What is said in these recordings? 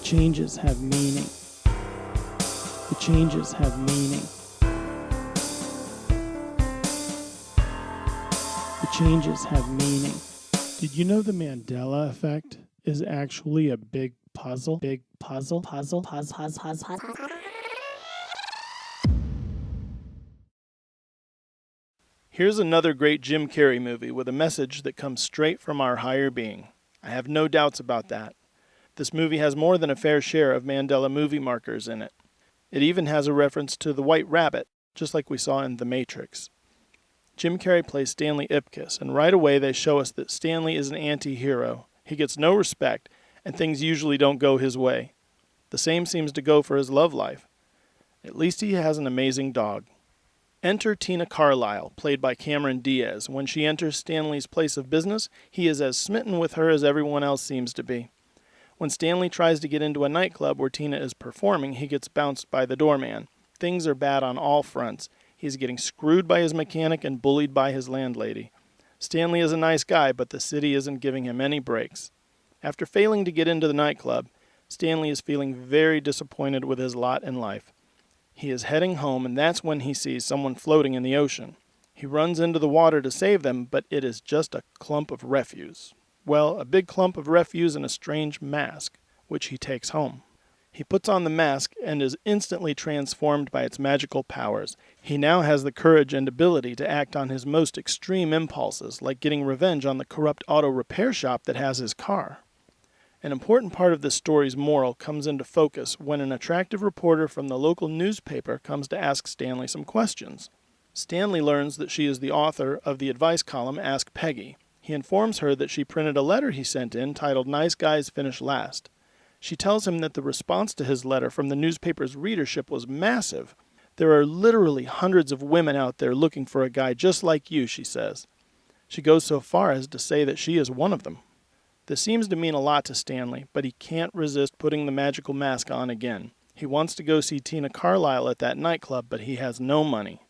changes have meaning. The changes have meaning. The changes have meaning. Did you know the Mandela effect is actually a big puzzle? Big puzzle. Here's another great Jim Carrey movie with a message that comes straight from our higher being. I have no doubts about that. This movie has more than a fair share of Mandela movie markers in it. It even has a reference to the White Rabbit, just like we saw in The Matrix. Jim Carrey plays Stanley Ipkiss, and right away they show us that Stanley is an anti-hero. He gets no respect, and things usually don't go his way. The same seems to go for his love life. At least he has an amazing dog. Enter Tina Carlisle, played by Cameron Diaz. When she enters Stanley's place of business, he is as smitten with her as everyone else seems to be. When Stanley tries to get into a nightclub where Tina is performing, he gets bounced by the doorman. Things are bad on all fronts. He's getting screwed by his mechanic and bullied by his landlady. Stanley is a nice guy, but the city isn't giving him any breaks. After failing to get into the nightclub, Stanley is feeling very disappointed with his lot in life. He is heading home, and that's when he sees someone floating in the ocean. He runs into the water to save them, but it is just a clump of refuse. Well, a big clump of refuse and a strange mask, which he takes home. He puts on the mask and is instantly transformed by its magical powers. He now has the courage and ability to act on his most extreme impulses, like getting revenge on the corrupt auto repair shop that has his car. An important part of this story's moral comes into focus when an attractive reporter from the local newspaper comes to ask Stanley some questions. Stanley learns that she is the author of the advice column Ask Peggy. He informs her that she printed a letter he sent in titled Nice Guys Finish Last. She tells him that the response to his letter from the newspaper's readership was massive. There are literally hundreds of women out there looking for a guy just like you, she says. She goes so far as to say that she is one of them. This seems to mean a lot to Stanley, but he can't resist putting the magical mask on again. He wants to go see Tina Carlisle at that nightclub, but he has no money.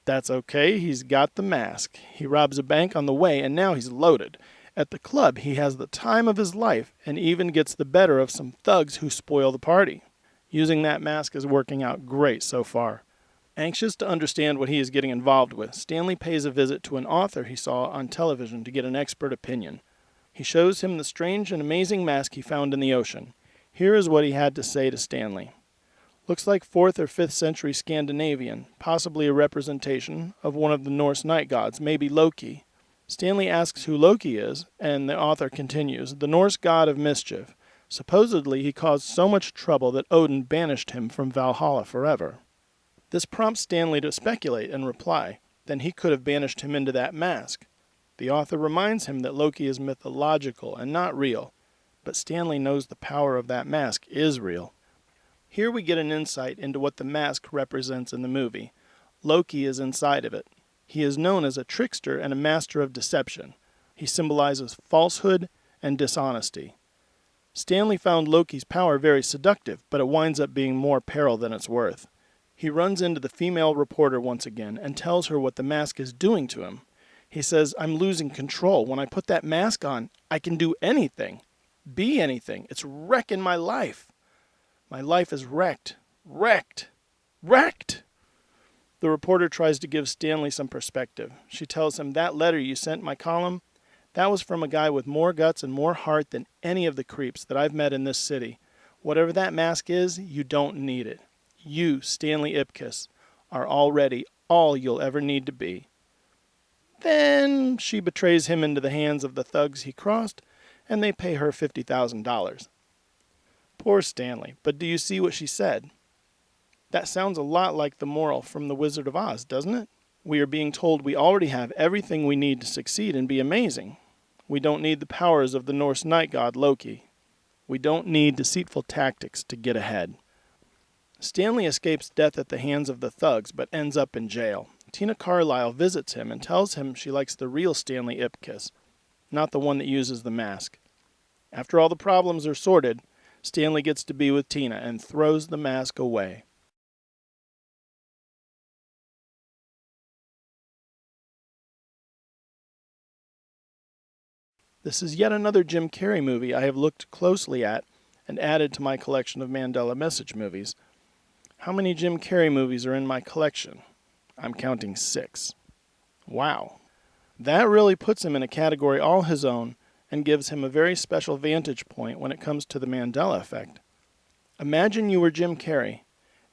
That's okay, he's got the mask. He robs a bank on the way, and now he's loaded. At the club, he has the time of his life, and even gets the better of some thugs who spoil the party. Using that mask is working out great so far. Anxious to understand what he is getting involved with, Stanley pays a visit to an author he saw on television to get an expert opinion. He shows him the strange and amazing mask he found in the ocean. Here is what he had to say to Stanley. Looks like 4th or 5th century Scandinavian, possibly a representation of one of the Norse night gods, maybe Loki. Stanley asks who Loki is, and the author continues, the Norse god of mischief. Supposedly he caused so much trouble that Odin banished him from Valhalla forever. This prompts Stanley to speculate and reply. Then he could have banished him into that mask. The author reminds him that Loki is mythological and not real, but Stanley knows the power of that mask is real. Here we get an insight into what the mask represents in the movie. Loki is inside of it. He is known as a trickster and a master of deception. He symbolizes falsehood and dishonesty. Stanley found Loki's power very seductive, but it winds up being more peril than it's worth. He runs into the female reporter once again and tells her what the mask is doing to him. He says, I'm losing control. When I put that mask on, I can do anything, be anything. It's wrecking my life. My life is wrecked. Wrecked. The reporter tries to give Stanley some perspective. She tells him, that letter you sent my column, that was from a guy with more guts and more heart than any of the creeps that I've met in this city. Whatever that mask is, you don't need it. You, Stanley Ipkiss, are already all you'll ever need to be. Then she betrays him into the hands of the thugs he crossed, and they pay her $50,000. Poor Stanley, but do you see what she said? That sounds a lot like the moral from The Wizard of Oz, doesn't it? We are being told we already have everything we need to succeed and be amazing. We don't need the powers of the Norse night god Loki. We don't need deceitful tactics to get ahead. Stanley escapes death at the hands of the thugs, but ends up in jail. Tina Carlisle visits him and tells him she likes the real Stanley Ipkiss, not the one that uses the mask. After all the problems are sorted, Stanley gets to be with Tina and throws the mask away. This is yet another Jim Carrey movie I have looked closely at and added to my collection of Mandela message movies. How many Jim Carrey movies are in my collection? I'm counting 6. Wow. That really puts him in a category all his own and gives him a very special vantage point when it comes to the Mandela effect. Imagine you were Jim Carrey.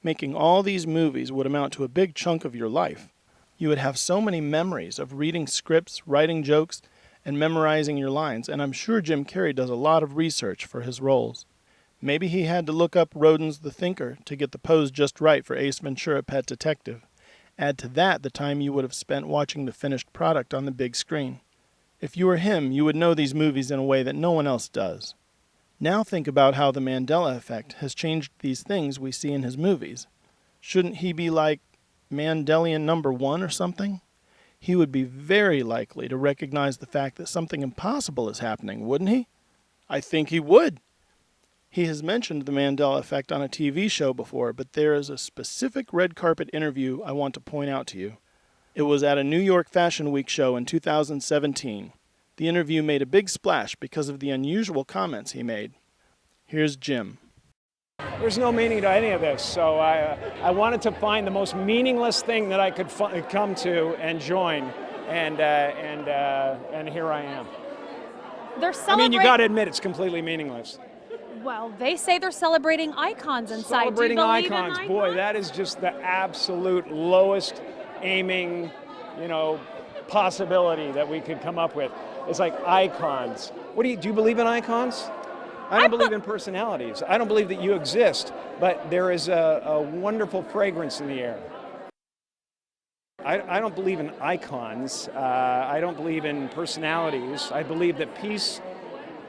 Making all these movies would amount to a big chunk of your life. You would have so many memories of reading scripts, writing jokes, and memorizing your lines, and I'm sure Jim Carrey does a lot of research for his roles. Maybe he had to look up Rodin's The Thinker to get the pose just right for Ace Ventura: Pet Detective. Add to that the time you would have spent watching the finished product on the big screen. If you were him, you would know these movies in a way that no one else does. Now think about how the Mandela effect has changed these things we see in his movies. Shouldn't he be like Mandelian number 1 or something? He would be very likely to recognize the fact that something impossible is happening, wouldn't he? I think he would. He has mentioned the Mandela effect on a TV show before, but there is a specific red carpet interview I want to point out to you. It was at a New York Fashion Week show in 2017. The interview made a big splash because of the unusual comments he made. Here's Jim. There's no meaning to any of this, so I wanted to find the most meaningless thing that I could come to and join, and here I am. They're I celebrating. mean, you got to admit it's completely meaningless. Well, they say they're celebrating icons inside. Celebrating Do you believe icons, in boy, icons? that is just the absolute lowest aiming, possibility that we could come up with. It's like icons. What do you believe in icons? I don't believe in personalities. I don't believe that you exist, but there is a wonderful fragrance in the air. I don't believe in icons. I don't believe in personalities. I believe that peace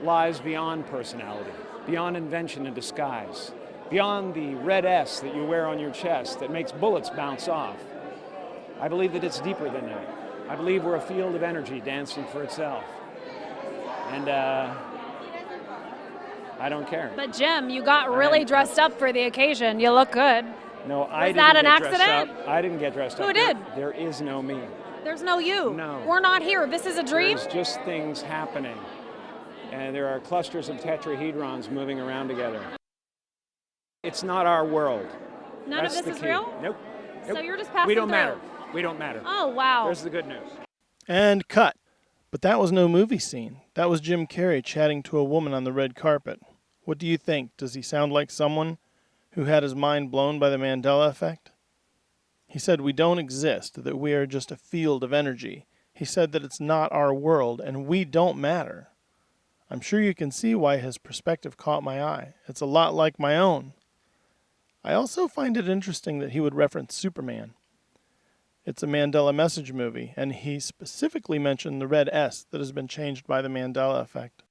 lies beyond personality, beyond invention and disguise, beyond the red S that you wear on your chest that makes bullets bounce off. I believe that it's deeper than that. I believe we're a field of energy dancing for itself. And I don't care. But Jim, you got really dressed up for the occasion. You look good. No, I Was didn't that an get dressed accident? up. I didn't get dressed up. Who did? There is no me. There's no you. No. We're not here. This is a dream. There's just things happening. And there are clusters of tetrahedrons moving around together. It's not our world. None That's of this the is key. real? Nope. So you're just passing We don't through. matter. We don't matter. Oh, wow. There's the good news. And cut. But that was no movie scene. That was Jim Carrey chatting to a woman on the red carpet. What do you think? Does he sound like someone who had his mind blown by the Mandela effect? He said we don't exist, that we are just a field of energy. He said that it's not our world, and we don't matter. I'm sure you can see why his perspective caught my eye. It's a lot like my own. I also find it interesting that he would reference Superman. It's a Mandela message movie, and he specifically mentioned the red S that has been changed by the Mandela effect.